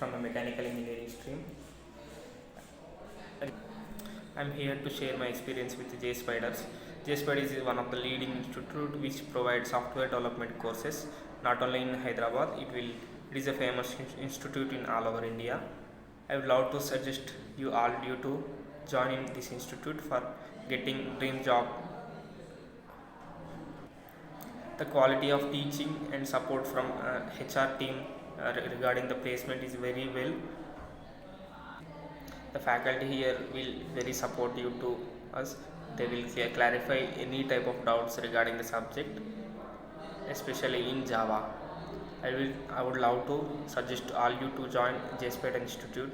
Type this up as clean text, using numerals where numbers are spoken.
from a mechanical engineering stream. I'm here to share my experience with JSpiders. JSpiders is one of the leading institute which provides software development courses not only in Hyderabad. It is a famous institute in all over India. I would love to suggest you to join in this institute for getting dream job. The quality of teaching and support from HR team regarding the placement is very well. The faculty here will very supportive to us. They will clarify any type of doubts regarding the subject, especially in Java. I would love to suggest all you to join JSpiders Institute.